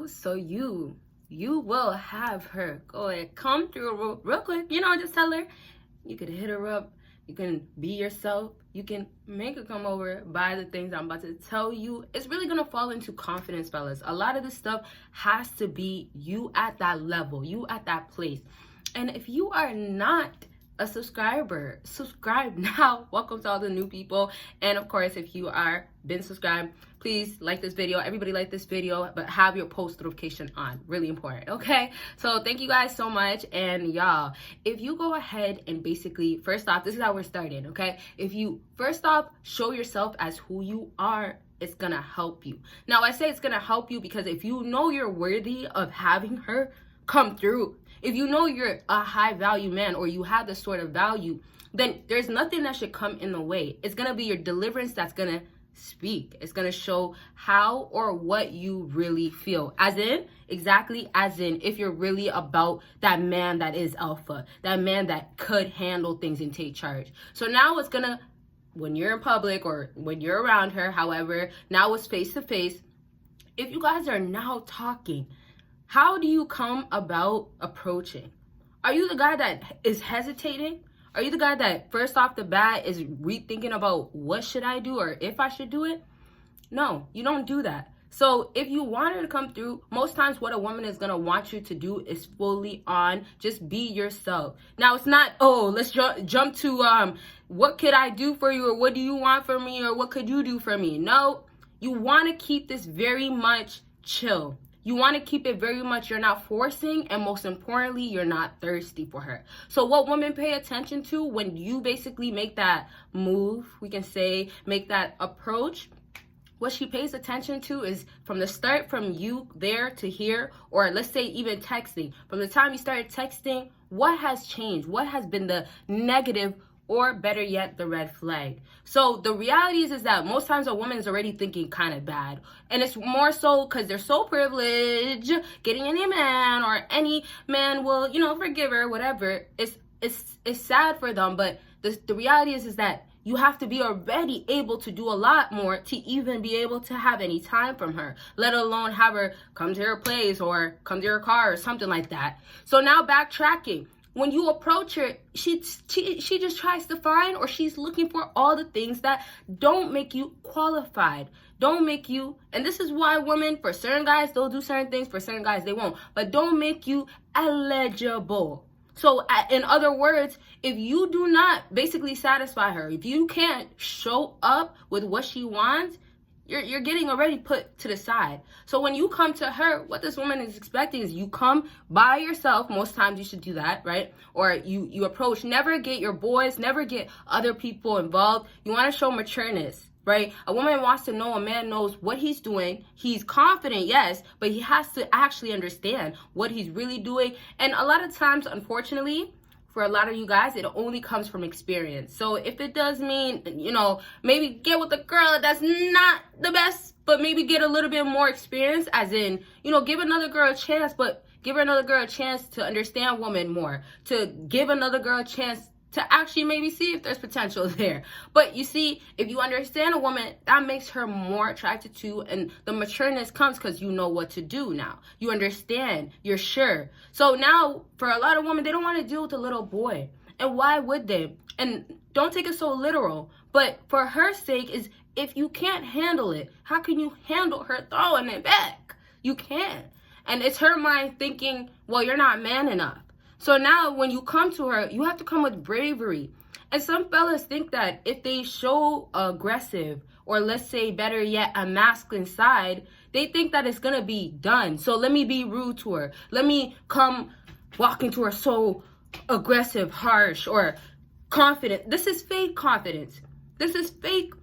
So you will have her go ahead, come through real quick, just tell her you could hit her up, you can be yourself, you can make her come over, buy the things I'm about to tell you. It's really gonna fall into confidence, fellas. A lot of this stuff has to be you at that level, you at that place. And if you are not a subscriber, subscribe now. Welcome to all the new people. And of course, if you are been subscribed, please like this video. Everybody like this video, but have your post notification on. Really important, okay? So thank you guys so much. And y'all, if you go ahead and basically, first off, this is how we're starting, okay? If you first off show yourself as who you are, it's gonna help you. Now I say it's gonna help you because if you know you're worthy of having her come through, if you know you're a high value man or you have this sort of value, then there's nothing that should come in the way. It's gonna be your deliverance that's gonna speak. It's gonna show how or what you really feel. As in, exactly as in if you're really about that man that is alpha, that man that could handle things and take charge. So now it's gonna, when you're in public or when you're around her, however, now it's face to face. If you guys are now talking, how do you come about approaching? Are you the guy that is hesitating? Are you the guy that first off the bat is rethinking about what should I do or if I should do it? No, you don't do that. So if you want her to come through, most times what a woman is going to want you to do is fully on, just be yourself. Now it's not, oh, let's jump to what could I do for you or what do you want from me or what could you do for me? No, you want to keep this very much chill. You want to keep it very much, you're not forcing, and most importantly, you're not thirsty for her. So what women pay attention to when you basically make that move, we can say, make that approach, what she pays attention to is from the start, from you there to here, or let's say even texting. From the time you started texting, what has changed? What has been the negative or better yet, the red flag? So the reality is that most times a woman is already thinking kind of bad. And it's more so because they're so privileged, getting any man or any man will, forgive her, whatever. It's sad for them, but the reality is that you have to be already able to do a lot more to even be able to have any time from her, let alone have her come to your place or come to your car or something like that. So now backtracking. When you approach her, she just tries to find, or she's looking for all the things that don't make you qualified, don't make you, and this is why women, for certain guys, they'll do certain things, for certain guys, they won't, but don't make you eligible. So in other words, if you do not basically satisfy her, if you can't show up with what she wants, you're getting already put to the side. So when you come to her, what this woman is expecting is you come by yourself. Most times you should do that, right? Or you approach, never get your boys, never get other people involved. You want to show matureness, right? A woman wants to know a man knows what he's doing. He's confident, yes, but he has to actually understand what he's really doing. And a lot of times, unfortunately, for a lot of you guys, it only comes from experience. So if it does mean, maybe get with a girl that's not the best, but maybe get a little bit more experience, as in, give another girl a chance, but give another girl a chance to understand women more, to give another girl a chance to actually maybe see if there's potential there. But you see, if you understand a woman, that makes her more attracted to, and the matureness comes because you know what to do now. You understand, you're sure. So now, for a lot of women, they don't want to deal with a little boy. And why would they? And don't take it so literal, but for her sake is, if you can't handle it, how can you handle her throwing it back? You can't. And it's her mind thinking, well, you're not man enough. So now when you come to her, you have to come with bravery. And some fellas think that if they show aggressive, or let's say better yet, a masculine side, they think that it's going to be done. So let me be rude to her. Let me come walking to her so aggressive, harsh, or confident. This is fake confidence. This is fake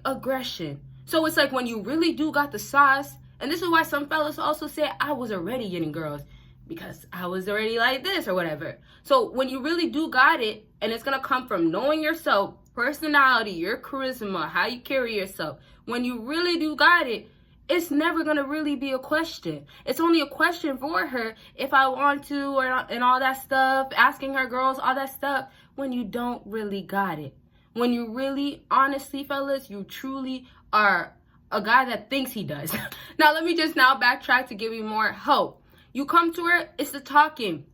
aggression. So it's like when you really do got the sauce, and this is why some fellas also say, I was already getting girls, because I was already like this or whatever. So when you really do got it, and it's going to come from knowing yourself, personality, your charisma, how you carry yourself. When you really do got it, it's never going to really be a question. It's only a question for her if I want to, and all that stuff, asking her girls, all that stuff, when you don't really got it. When you really, honestly, fellas, you truly are a guy that thinks he does. Now, let me just now backtrack to give you more help. You come to her, it's the talking.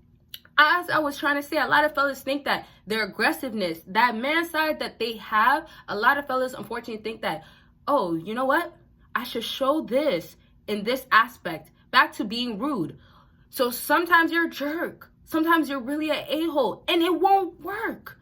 As I was trying to say, a lot of fellas think that their aggressiveness, that man side that they have, a lot of fellas unfortunately think that, oh, you know what? I should show this in this aspect. Back to being rude. So sometimes you're a jerk. Sometimes you're really an a-hole, and it won't work.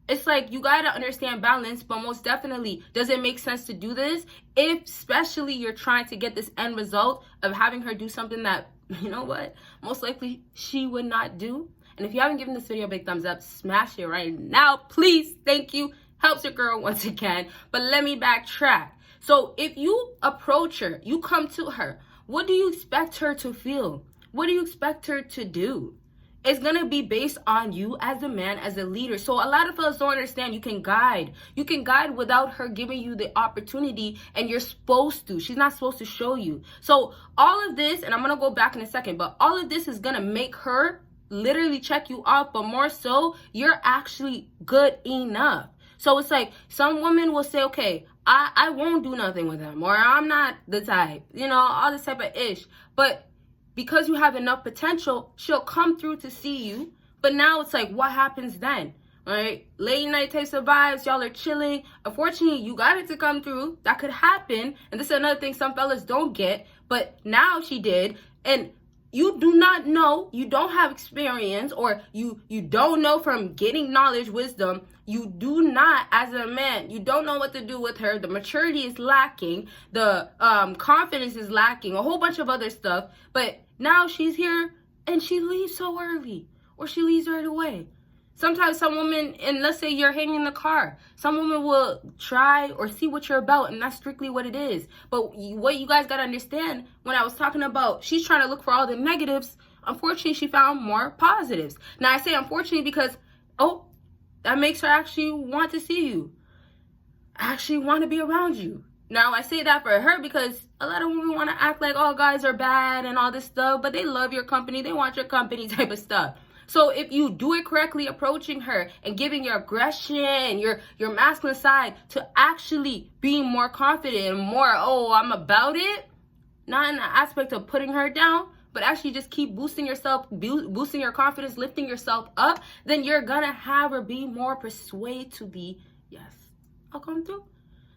It's like you got to understand balance, but most definitely, does it make sense to do this? If especially you're trying to get this end result of having her do something that, you know what, most likely she would not do. And if you haven't given this video a big thumbs up, smash it right now, please. Thank you. Helps your girl once again. But let me backtrack. So if you approach her, you come to her, what do you expect her to feel? What do you expect her to do? It's going to be based on you as a man, as a leader. So a lot of fellas don't understand you can guide. You can guide without her giving you the opportunity, and you're supposed to. She's not supposed to show you. So all of this, and I'm going to go back in a second, but all of this is going to make her literally check you off, but more so, you're actually good enough. So it's like some women will say, okay, I won't do nothing with him, or I'm not the type, you know, all this type of ish. But because you have enough potential, she'll come through to see you. But now it's like, what happens then? All right, late night types of vibes, y'all are chilling. Unfortunately, you got it to come through. That could happen. And this is another thing some fellas don't get, but now she did. And you do not know, you don't have experience, or you don't know from getting knowledge, wisdom. You do not, as a man, you don't know what to do with her. The maturity is lacking. The confidence is lacking. A whole bunch of other stuff. But now she's here and she leaves so early, or she leaves right away. Sometimes some women, and let's say you're hanging in the car, some women will try or see what you're about, and that's strictly what it is. But what you guys got to understand, when I was talking about she's trying to look for all the negatives, unfortunately, she found more positives. Now, I say unfortunately because, oh, that makes her actually want to see you, actually want to be around you. Now, I say that for her because a lot of women want to act like all guys are bad and all this stuff, but they love your company. They want your company type of stuff. So if you do it correctly, approaching her and giving your aggression, your masculine side to actually being more confident and more, oh, I'm about it, not in the aspect of putting her down, but actually just keep boosting yourself, boosting your confidence, lifting yourself up, then you're gonna have her be more persuaded to be, yes, I'll come through.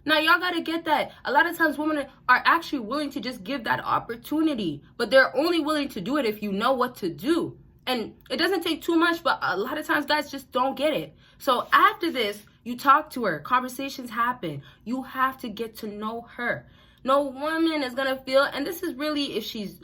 Now, y'all got to get that. A lot of times women are actually willing to just give that opportunity, but they're only willing to do it if you know what to do. And it doesn't take too much, but a lot of times guys just don't get it. So after this, you talk to her, conversations happen. You have to get to know her. No woman is going to feel, and this is really if she's,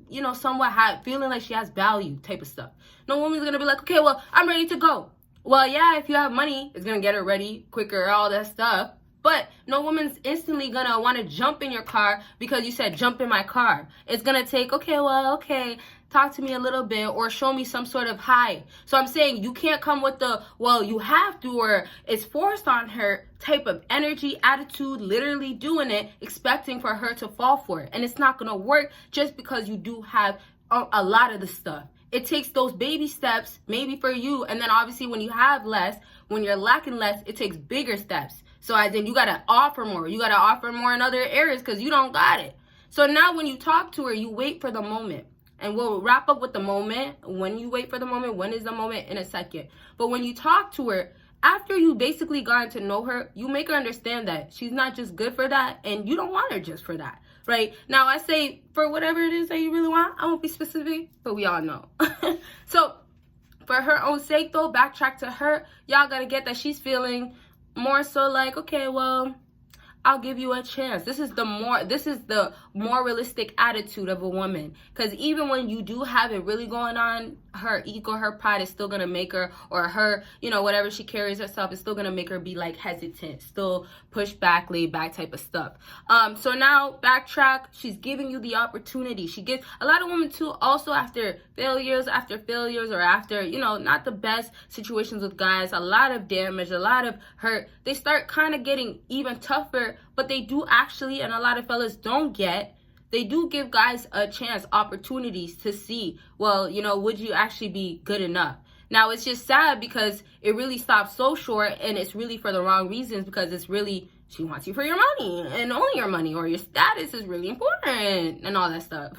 you know, somewhat feeling like she has value type of stuff. No woman's going to be like, okay, well, I'm ready to go. Well, yeah, if you have money, it's going to get her ready quicker, all that stuff. But no woman's instantly going to want to jump in your car because you said, jump in my car. It's going to take, okay, talk to me a little bit or show me some sort of high. So I'm saying you can't come with the, well, you have to, or it's forced on her type of energy, attitude, literally doing it, expecting for her to fall for it. And it's not going to work just because you do have a lot of the stuff. It takes those baby steps, maybe for you. And then obviously when you have less, when you're lacking less, it takes bigger steps. So then you got to offer more. You got to offer more in other areas because you don't got it. So now when you talk to her, you wait for the moment. And we'll wrap up with the moment. When you wait for the moment, when is the moment, in a second. But when you talk to her, after you basically gotten to know her, you make her understand that she's not just good for that and you don't want her just for that, right? Now, I say for whatever it is that you really want, I won't be specific, but we all know. So for her own sake, though, backtrack to her. Y'all got to get that she's feeling more so like, okay, well, I'll give you a chance. This is the more realistic attitude of a woman. Because even when you do have it really going on, her ego, her pride is still going to make her, or her, you know, whatever she carries herself is still going to make her be like hesitant, still push back, lay back type of stuff. So now backtrack, she's giving you the opportunity. She gives a lot of women too, also after failures, or after, you know, not the best situations with guys, a lot of damage, a lot of hurt, they start kind of getting even tougher, but they do actually, and a lot of fellas don't get, they do give guys a chance, opportunities to see, well, you know, would you actually be good enough? Now, it's just sad because it really stops so short, and it's really for the wrong reasons, because it's really she wants you for your money and only your money, or your status is really important and all that stuff.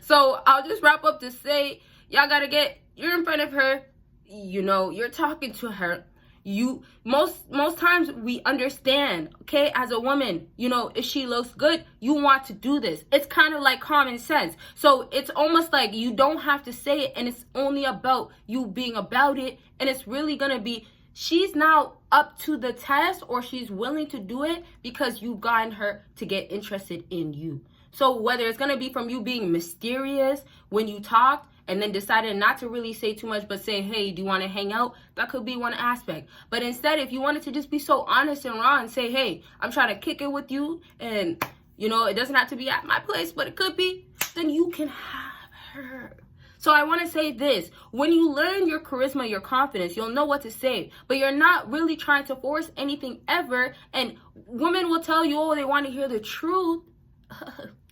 So I'll just wrap up to say, y'all gotta you're in front of her, you know, you're talking to her. You most times we understand, okay, as a woman, you know, if she looks good, you want to do this. It's kind of like common sense. So it's almost like you don't have to say it, and it's only about you being about it. And it's really gonna be, she's now up to the test, or she's willing to do it because you've gotten her to get interested in you. So whether it's gonna be from you being mysterious when you talked, and then decided not to really say too much, but say, hey, do you want to hang out? That could be one aspect. But instead, if you wanted to just be so honest and raw and say, hey, I'm trying to kick it with you, and, you know, it doesn't have to be at my place, but it could be, then you can have her. So I want to say this. When you learn your charisma, your confidence, you'll know what to say. But you're not really trying to force anything ever. And women will tell you, oh, they want to hear the truth.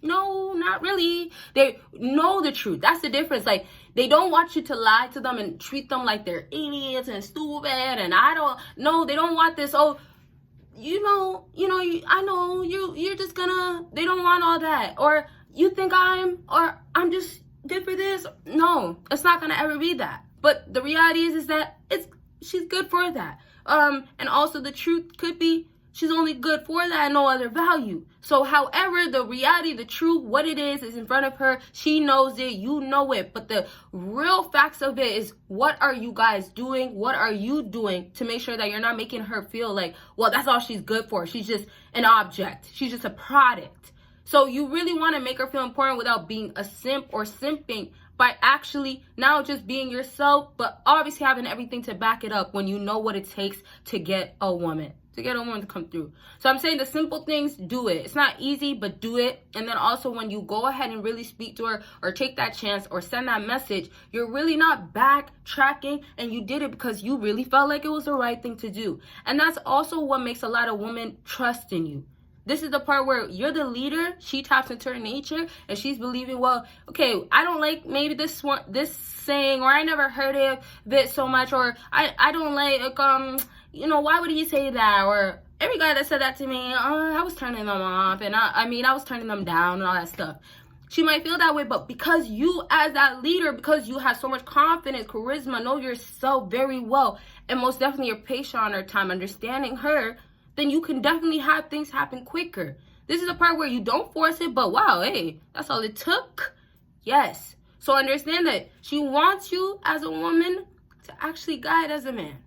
No, not really. They know the truth. That's the difference. Like, they don't want you to lie to them and treat them like they're idiots and stupid. And they don't want this. Oh, I know you're just gonna, they don't want all that. Or you think I'm just good for this. No, it's not gonna ever be that. But the reality is that she's good for that. And also the truth could be, she's only good for that and no other value. So however, the reality, the truth, what it is in front of her. She knows it, you know it. But the real facts of it is, what are you guys doing? What are you doing to make sure that you're not making her feel like, well, that's all she's good for. She's just an object. She's just a product. So you really want to make her feel important without being a simp or simping, by actually now just being yourself, but obviously having everything to back it up when you know what it takes to get a woman. To come through. So I'm saying the simple things, do it. It's not easy, but do it. And then also, when you go ahead and really speak to her or take that chance or send that message, you're really not backtracking, and you did it because you really felt like it was the right thing to do. And that's also what makes a lot of women trust in you. This is the part where you're the leader. She taps into her nature and she's believing, well, okay, I don't like maybe this saying, or I never heard of it so much, or I don't like, why would he say that? Or every guy that said that to me, I was turning them off, and I was turning them down and all that stuff. She might feel that way, but because you as that leader, because you have so much confidence, charisma, know yourself very well, and most definitely you're patient on her time, understanding her, then you can definitely have things happen quicker. This is the part where you don't force it, but wow, hey, that's all it took. Yes. So understand that she wants you as a woman to actually guide as a man.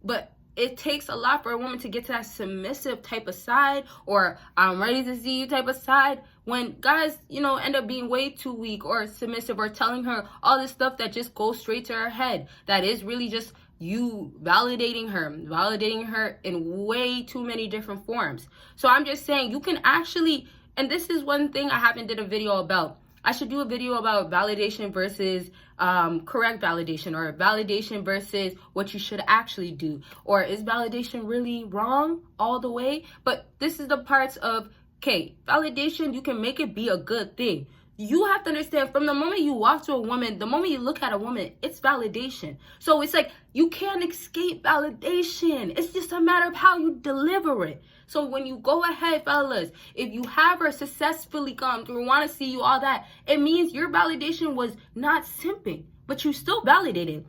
But it takes a lot for a woman to get to that submissive type of side, or I'm ready to see you type of side, when guys, end up being way too weak or submissive, or telling her all this stuff that just goes straight to her head. That is really just you validating her in way too many different forms. So I'm just saying, you can actually, and this is one thing I haven't did a video about. I should do a video about validation versus correct validation, or validation versus what you should actually do. Or is validation really wrong all the way? But this is the parts of, okay, validation, you can make it be a good thing. You have to understand, from the moment you walk to a woman, the moment you look at a woman, it's validation. So it's like, you can't escape validation. It's just a matter of how you deliver it. So when you go ahead, fellas, if you have her successfully come through, want to see you, all that, it means your validation was not simping, but you still validated.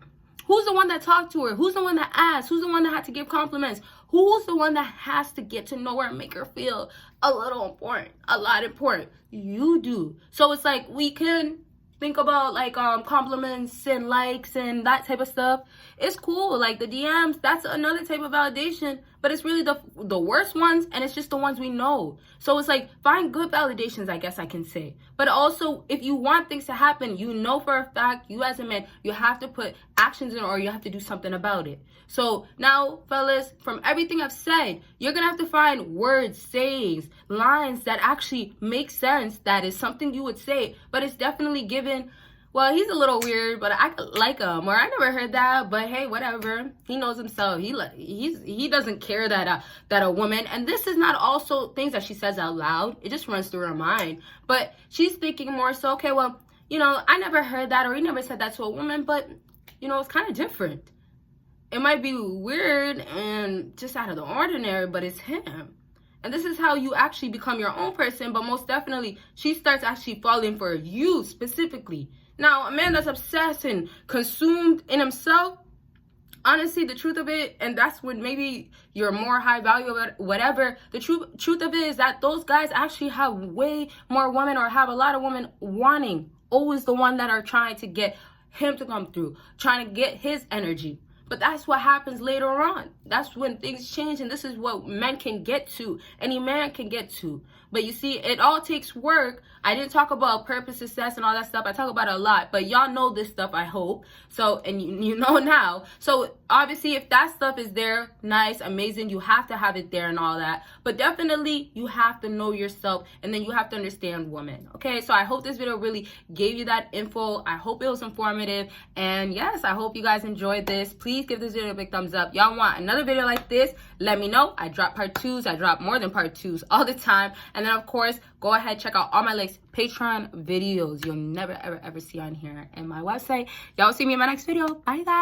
Who's the one that talked to her? Who's the one that asked? Who's the one that had to give compliments? Who's the one that has to get to know her and make her feel a little important, a lot important? You do. So it's like, we can think about like compliments and likes and that type of stuff. It's cool. Like the DMs, that's another type of validation, but it's really the worst ones, and it's just the ones we know. So it's like, find good validations, I guess I can say. But also, if you want things to happen, you know for a fact, you as a man, you have to put actions in, or you have to do something about it. So now, fellas, from everything I've said, you're gonna have to find words, sayings, lines that actually make sense, that is something you would say, but it's definitely given, well, he's a little weird, but I like him, or I never heard that, but hey, whatever. He knows himself. He doesn't care that a woman, and this is not also things that she says out loud. It just runs through her mind, but she's thinking more so, okay, well, I never heard that, or he never said that to a woman, but it's kind of different. It might be weird and just out of the ordinary, but it's him. And this is how you actually become your own person, but most definitely, she starts actually falling for you specifically. Now, a man that's obsessed and consumed in himself, honestly, the truth of it, and that's when maybe you're more high value or whatever, the truth of it is that those guys actually have way more women, or have a lot of women wanting, always the one that are trying to get him to come through, trying to get his energy. But that's what happens later on. That's when things change, and this is what men can get to. Any man can get to. But you see, it all takes work. I didn't talk about purpose, success, and all that stuff. I talk about it a lot, but y'all know this stuff, I hope. So, and you know now. So, obviously, if that stuff is there, nice, amazing, you have to have it there and all that. But definitely, you have to know yourself, and then you have to understand women. Okay, so I hope this video really gave you that info. I hope it was informative. And yes, I hope you guys enjoyed this. Please give this video a big thumbs up. Y'all want another video like this? Let me know. I drop part 2s. I drop more than part 2s all the time. And then, of course, go ahead, check out all my links, Patreon videos you'll never, ever see on here, and my website. Y'all will see me in my next video. Bye, guys.